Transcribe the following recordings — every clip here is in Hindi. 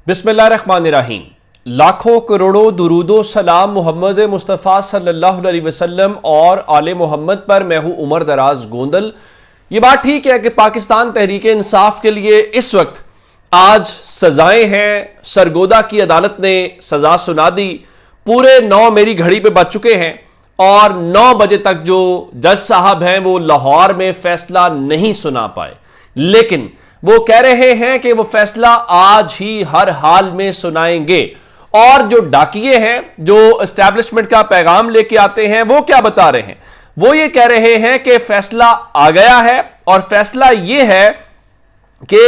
बिस्मिल्लाहिर्रहमानिर्रहीम। लाखों करोड़ों दुरूदो सलाम मोहम्मद मुस्तफ़ा सल्लल्लाहु अलैहि वसल्लम और आले मोहम्मद पर। मैं हूं उमर दराज गोंदल। ये बात ठीक है कि पाकिस्तान तहरीक इंसाफ के लिए इस वक्त आज सजाएं हैं। सरगोदा की अदालत ने सजा सुना दी। पूरे 9 मेरी घड़ी पे बज चुके हैं और 9 बजे तक जो जज साहब हैं वो लाहौर में फैसला नहीं सुना पाए, लेकिन वो कह रहे हैं कि वो फैसला आज ही हर हाल में सुनाएंगे। और जो डाकिये हैं, जो एस्टैब्लिशमेंट का पैगाम लेके आते हैं, वो क्या बता रहे हैं? वो ये कह रहे हैं कि फैसला आ गया है और फैसला ये है कि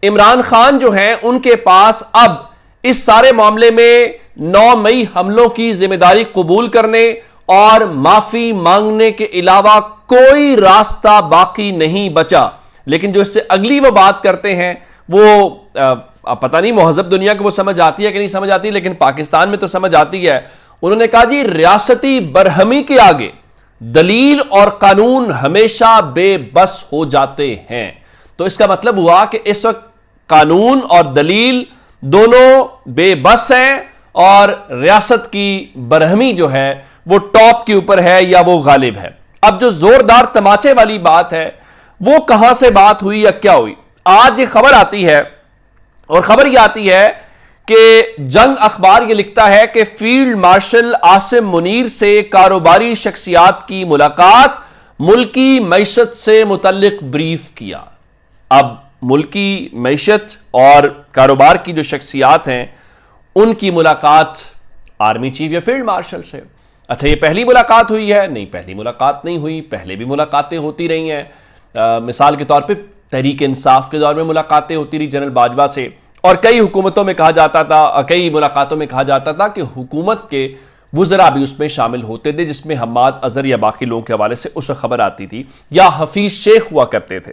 इमरान खान जो हैं उनके पास अब इस सारे मामले में 9 मई हमलों की जिम्मेदारी कबूल करने और माफी मांगने के अलावा कोई रास्ता बाकी नहीं बचा। लेकिन जो इससे अगली वो बात करते हैं वो पता नहीं महजब दुनिया को वो समझ आती है कि नहीं समझ आती, लेकिन पाकिस्तान में तो समझ आती है। उन्होंने कहा जी, रियासती बरहमी के आगे दलील और कानून हमेशा बेबस हो जाते हैं। तो इसका मतलब हुआ कि इस वक्त कानून और दलील दोनों बेबस हैं और रियासत की बरहमी जो है वो टॉप के ऊपर है या वो गालिब है। अब जो जोरदार तमाचे वाली बात है वो कहां से बात हुई या क्या हुई? आज ये खबर आती है और खबर ये आती है कि जंग अखबार ये लिखता है कि फील्ड मार्शल आसिम मुनीर से कारोबारी शख्सियात की मुलाकात, मुल्की मैशत से मुतल्लिक ब्रीफ किया। अब मुल्की मैशत और कारोबार की जो शख्सियात हैं उनकी मुलाकात आर्मी चीफ या फील्ड मार्शल से। अच्छा, ये पहली मुलाकात हुई है? नहीं, पहली मुलाकात नहीं हुई, पहले भी मुलाकातें होती रही हैं। मिसाल के तौर पे तहरीक इंसाफ के दौर में मुलाकातें होती रही जनरल बाजवा से, और कई हुकूमतों में कहा जाता था, कई मुलाकातों में कहा जाता था कि हुकूमत के वुज़रा भी उसमें शामिल होते थे, जिसमें हम्माद अजहर या बाकी लोगों के हवाले से उस खबर आती थी, या हफीज शेख हुआ करते थे।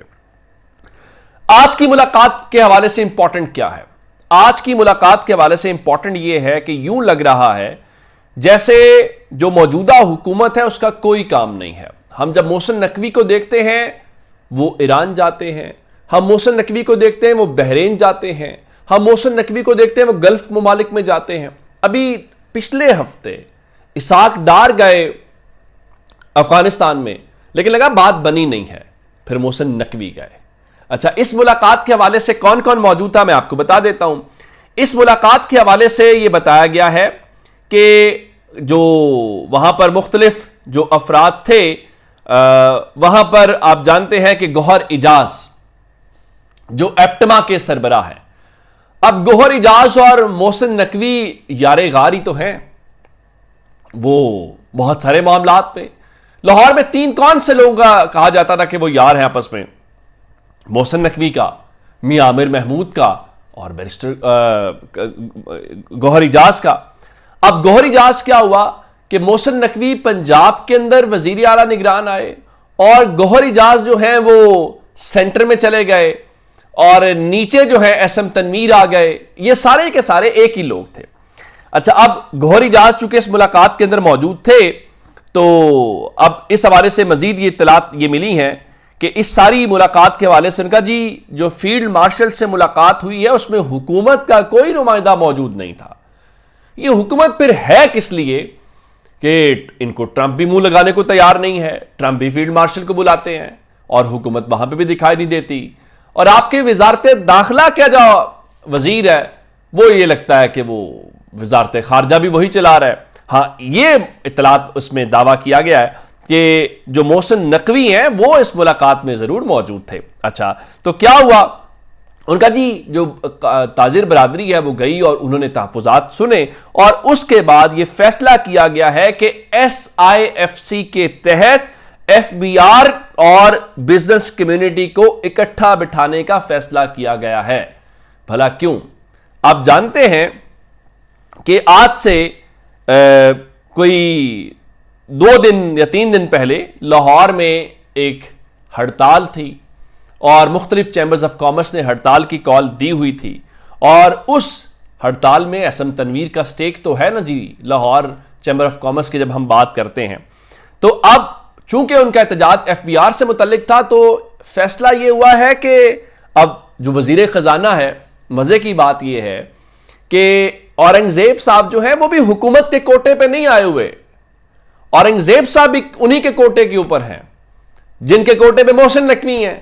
आज की मुलाकात के हवाले से इंपॉर्टेंट क्या है? आज की मुलाकात के हवाले से इंपॉर्टेंट यह है कि यूं लग रहा है जैसे जो मौजूदा हुकूमत है उसका कोई काम नहीं है। हम जब मोहसिन नकवी को देखते हैं वो ईरान जाते हैं, हम मोहसिन नकवी को देखते हैं वो बहरीन जाते हैं, हम मोहसिन नकवी को देखते हैं वो गल्फ ममालिक में जाते हैं। अभी पिछले हफ्ते इसाक डार गए अफगानिस्तान में, लेकिन लगा बात बनी नहीं है, फिर मोहसिन नकवी गए। अच्छा, इस मुलाकात के हवाले से कौन कौन मौजूद था मैं आपको बता देता हूं। इस मुलाकात के हवाले से यह बताया गया है कि जो वहां पर मुख्तलिफ जो अफराद थे, वहां पर आप जानते हैं कि गौहर इजाज जो एप्टमा के सरबराह हैं। अब गौहर इजाज और मोहसिन नकवी यारे गारी तो हैं, वो बहुत सारे मामलात में। लाहौर में 3 कौन से लोगों का कहा जाता था कि वो यार हैं आपस में? मोहसिन नकवी का, मियां आमिर महमूद का और बैरिस्टर गौहर इजाज का। अब गौहर इजाज क्या हुआ कि मोहसिन नकवी पंजाब के अंदर वजीर आला निगरान आए और गौहर इजाज जो हैं वो सेंटर में चले गए और नीचे जो है एसएम तनवीर आ गए। ये सारे के सारे एक ही लोग थे। अच्छा, अब गौहर इजाज चूंकि इस मुलाकात के अंदर मौजूद थे, तो अब इस हवाले से मजीद ये इत्तलात ये मिली हैं कि इस सारी मुलाकात के हवाले से उनका जी जो फील्ड मार्शल से मुलाकात हुई है उसमें हुकूमत का कोई नुमाइंदा मौजूद नहीं था। ये हुकूमत फिर है किस लिए कि इनको ट्रंप भी मुंह लगाने को तैयार नहीं है, ट्रंप भी फील्ड मार्शल को बुलाते हैं और हुकूमत वहां पे भी दिखाई नहीं देती। और आपके वजारत दाखिला का जो वजीर है वो ये लगता है कि वो वजारत खारजा भी वही चला रहा है। हाँ, ये इत्तलात उसमें दावा किया गया है कि जो मोहसिन नकवी हैं वो इस मुलाकात में जरूर मौजूद थे। अच्छा, तो क्या हुआ? उनका जी जो ताजिर बरादरी है वो गई और उन्होंने तहफ़्फ़ुज़ात सुने और उसके बाद ये फैसला किया गया है कि SIFC के तहत FBR और बिजनेस कम्युनिटी को इकट्ठा बिठाने का फैसला किया गया है। भला क्यों? आप जानते हैं कि आज से कोई 2 दिन या 3 दिन पहले लाहौर में एक हड़ताल थी और मुख्तलिफ चैम्बर्स ऑफ कॉमर्स ने हड़ताल की कॉल दी हुई थी और उस हड़ताल में एसएम तनवीर का स्टेक तो है ना जी, लाहौर चैम्बर ऑफ कॉमर्स की जब हम बात करते हैं। तो अब चूंकि उनका एहतजाज FBR से मुतल्लिक था तो फैसला यह हुआ है कि अब जो वजीर खजाना है, मजे की बात यह है कि औरंगजेब साहब जो है वो भी हुकूमत के कोटे पे नहीं आए हुए, औरंगजेब साहब भी उन्हीं के कोटे के ऊपर हैं जिनके कोटे पे मोहसिन नकवी है।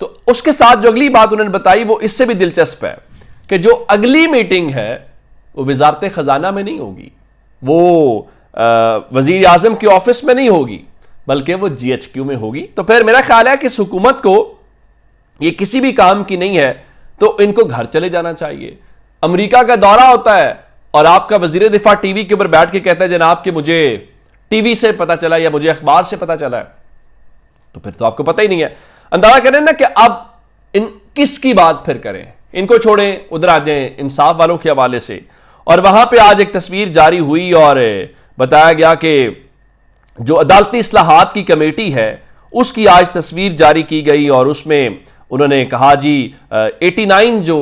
तो उसके साथ जो अगली बात उन्होंने बताई वो इससे भी दिलचस्प है कि जो अगली मीटिंग है वो वजारत खजाना में नहीं होगी, वो वजीर आजम के ऑफिस में नहीं होगी, बल्कि वो GHQ में होगी। तो फिर मेरा ख्याल है कि इस हुकूमत को ये किसी भी काम की नहीं है तो इनको घर चले जाना चाहिए। अमेरिका का दौरा होता है और आपका वजीर दिफा टीवी के ऊपर बैठ के कहता है जनाब कि मुझे टीवी से पता चला या मुझे अखबार से पता चला है, तो फिर तो आपको पता ही नहीं है। अंदाजा करें ना कि अब इन किसकी बात फिर करें, इनको छोड़ें, उधर आ जाएं इंसाफ वालों के हवाले से। और वहां पे आज एक तस्वीर जारी हुई और बताया गया कि जो अदालती इस्लाहात की कमेटी है उसकी आज तस्वीर जारी की गई और उसमें उन्होंने कहा जी 89 जो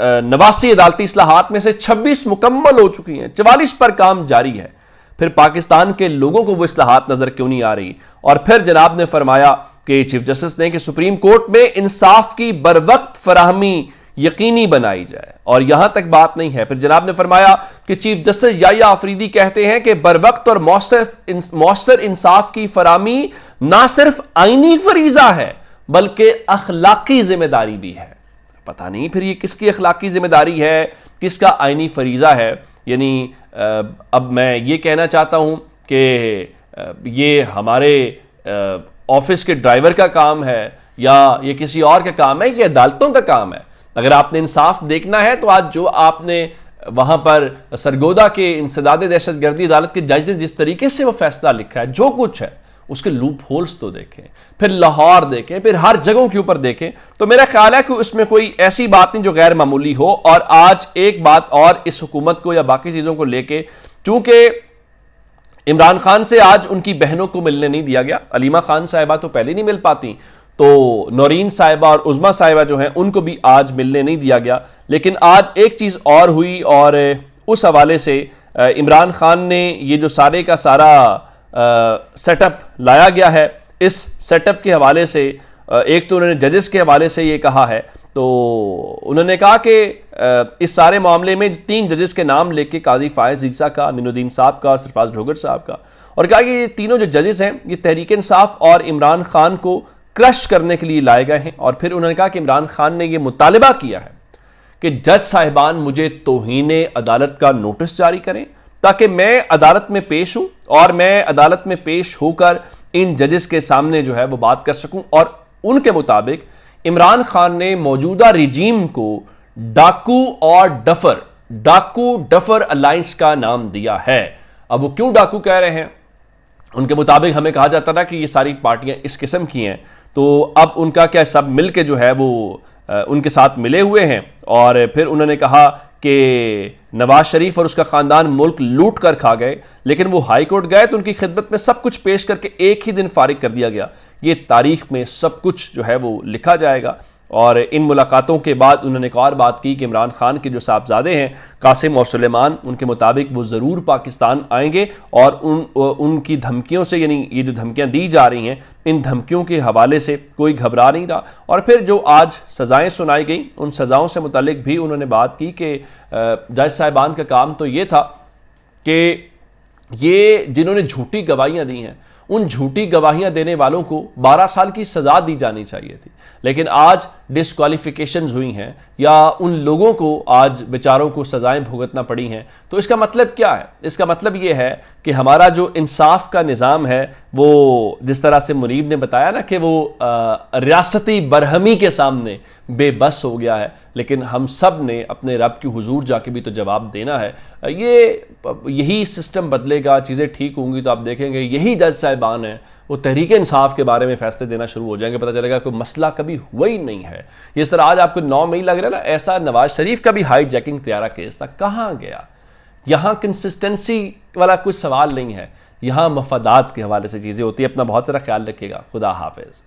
89 अदालती इस्लाहात में से 26 मुकम्मल हो चुकी हैं, 44 पर काम जारी है। फिर पाकिस्तान के लोगों को वो इस्लाहात नजर क्यों नहीं आ रही? और फिर जनाब ने फरमाया कि चीफ जस्टिस ने कि सुप्रीम कोर्ट में इंसाफ की बरवक्त फराहमी यकीनी बनाई जाए, और यहां तक बात नहीं है। फिर जनाब ने फरमाया कि चीफ जस्टिस याया आफरीदी कहते हैं कि बरवक्त और मौसर इंसाफ की फराहमी ना सिर्फ आईनी फरीजा है बल्कि अखलाकी जिम्मेदारी भी है। पता नहीं फिर ये किसकी अखलाकी जिम्मेदारी है, किसका आईनी फरीजा है। यानी अब मैं ये कहना चाहता हूं कि ये हमारे ऑफिस के ड्राइवर का काम है या ये किसी और का काम है, ये अदालतों का काम है। अगर आपने इंसाफ देखना है तो आज जो आपने वहां पर सरगोदा के इंसदाद दहशतगर्दी अदालत के जज ने जिस तरीके से वो फैसला लिखा है, जो कुछ है उसके लूप होल्स तो देखें, फिर लाहौर देखें, फिर हर जगहों के ऊपर देखें। तो मेरा ख्याल है कि उसमें कोई ऐसी बात नहीं जो गैर मामूली हो। और आज एक बात और इस हुकूमत को या बाकी चीजों को लेके, चूंकि इमरान खान से आज उनकी बहनों को मिलने नहीं दिया गया, अलीमा खान साहिबा तो पहले नहीं मिल पाती, तो नौरीन साहिबा और उज़मा साहिबा जो हैं उनको भी आज मिलने नहीं दिया गया। लेकिन आज एक चीज़ और हुई और उस हवाले से इमरान खान ने ये जो सारे का सारा सेटअप लाया गया है, इस सेटअप के हवाले से एक तो उन्होंने जजेस के हवाले से ये कहा है, तो उन्होंने कहा कि इस सारे मामले में 3 जजेस के नाम लेके काजी फायज ईसा का, अमीनुद्दीन साहब का, सरफराज ढोगर साहब का, और कहा कि ये तीनों जो जजेस हैं ये तहरीक इंसाफ और इमरान खान को क्रश करने के लिए लाए गए हैं। और फिर उन्होंने कहा कि इमरान खान ने यह मुतालिबा किया है कि जज साहिबान मुझे तौहीन अदालत का नोटिस जारी करें ताकि मैं अदालत में पेश हूं और मैं अदालत में पेश होकर इन जजेस के सामने जो है वो बात कर सकूं। और उनके मुताबिक इमरान खान ने मौजूदा रिजीम को डाकू डफर अलायंस का नाम दिया है। अब वो क्यों डाकू कह रहे हैं? उनके मुताबिक हमें कहा जाता था कि ये सारी पार्टियां इस किस्म की हैं, तो अब उनका क्या सब मिल के जो है वो उनके साथ मिले हुए हैं। और फिर उन्होंने कहा कि नवाज शरीफ और उसका खानदान मुल्क लूट कर खा गए, लेकिन वो हाई कोर्ट गए तो उनकी खिदमत में सब कुछ पेश करके एक ही दिन फारिग कर दिया गया। ये तारीख में सब कुछ जो है वो लिखा जाएगा। और इन मुलाकातों के बाद उन्होंने एक और बात की कि इमरान खान के जो साहबजादे हैं कासिम और सुलेमान, उनके मुताबिक वो ज़रूर पाकिस्तान आएंगे और उनकी धमकियों से, यानी ये जो धमकियां दी जा रही हैं, इन धमकियों के हवाले से कोई घबरा नहीं रहा। और फिर जो आज सज़ाएं सुनाई गई, उन सज़ाओं से मुतालिक भी उन्होंने बात की कि जज साहिबान का काम तो ये था कि ये जिन्होंने झूठी गवाहियाँ दी हैं, उन झूठी गवाहियां देने वालों को 12 साल की सजा दी जानी चाहिए थी, लेकिन आज डिस्क्वालिफिकेशंस हुई हैं या उन लोगों को आज बेचारों को सजाएं भुगतना पड़ी हैं। तो इसका मतलब क्या है? इसका मतलब ये है कि हमारा जो इंसाफ का निज़ाम है वो जिस तरह से मुनीब ने बताया ना कि वो रियासती बरहमी के सामने बेबस हो गया है, लेकिन हम सब ने अपने रब की हुजूर जाके भी तो जवाब देना है। यही सिस्टम बदलेगा, चीज़ें ठीक होंगी तो आप देखेंगे यही जज साहिबान हैं वो तहरीक इंसाफ के बारे में फैसले देना शुरू हो जाएंगे। पता चलेगा कोई मसला कभी हुआ ही नहीं है। इस तरह आज आपको 9 मई लग रहा है ना, ऐसा नवाज शरीफ का भी हाई जैकिंग त्यारा केस था, कहाँ गया? यहाँ कंसिस्टेंसी वाला कुछ सवाल नहीं है, यहाँ मफादात के हवाले से चीज़ें होती है। अपना बहुत सारा ख्याल रखिएगा। खुदा हाफिज।